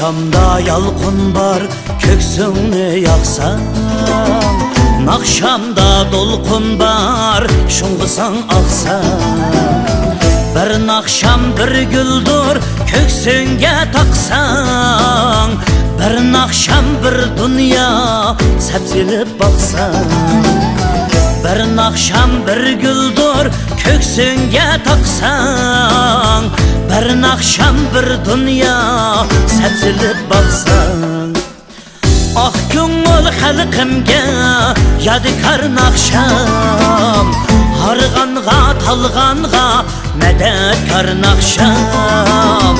Akşamda yalqın bar köksünü yaksan, akşamda dolqun bar şunğusan axsan. Bir akşam bir güldür köksünge taksan, bir akşam bir dünya sepsilip baksan. Bir akşam bir güldür köksünge taksan, bir akşam bir dünya sepsilip baksan. Ah köngül halkımga yadikar nakşam, harğanğa talğanğa medetkar nakşam,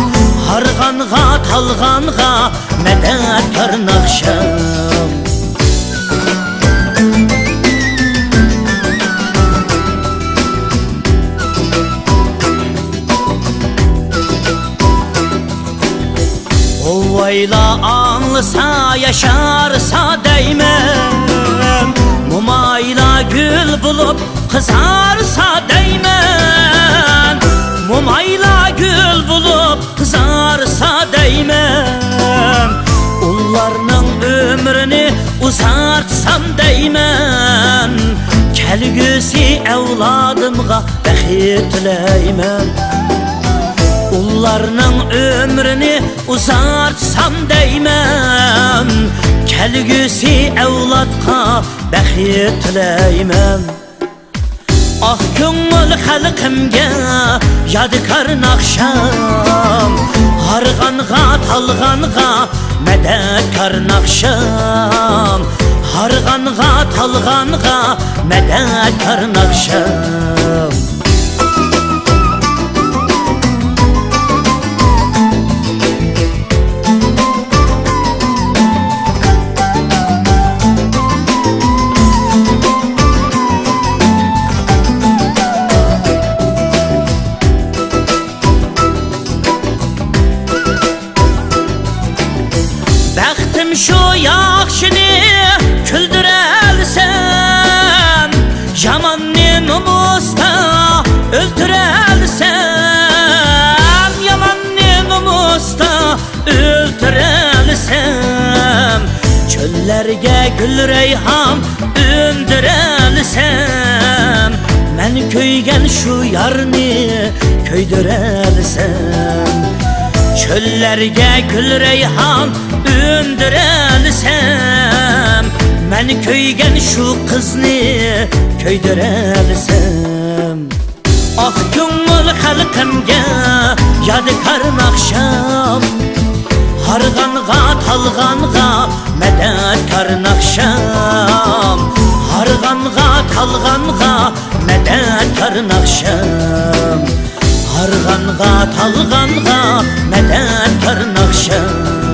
harğanğa talğanğa medetkar nakşam. Ovayla anlısa yaşarsa değmem, mumayla gül bulup kızarsa değmem, mumayla gül bulup kızarsa değmem. Ullarının ömrünü uzartsam değmem, kelgüsi evladımga bəxit tileymem. Ullarının ömrünü uzartsam değmem, kelgüsi evlatqa bəxit tileymem. Ah köngül halkımga yadikar nakşam, harğanğa talğanğa medetkar nakşam, harğanğa talğanğa medetkar nakşam. Bəxtim şu yaxşını küldürəlsəm, yamanni numusda öldürəlsəm, yamanni numusda öldürəlsəm, çöllərge gül reyhan öndürəlsəm, mən köygen şu yarını köydürəlsəm. Çöllerge gül reyhan öndürelsem, men köygen şu kızını köydürelsem. Ah köngül halkımga yadikar nakşam, harğanğa talğanğa medetkar nakşam, harğanğa talğanğa medetkar nakşam, harğanğa talğanğa medetkar nakşam.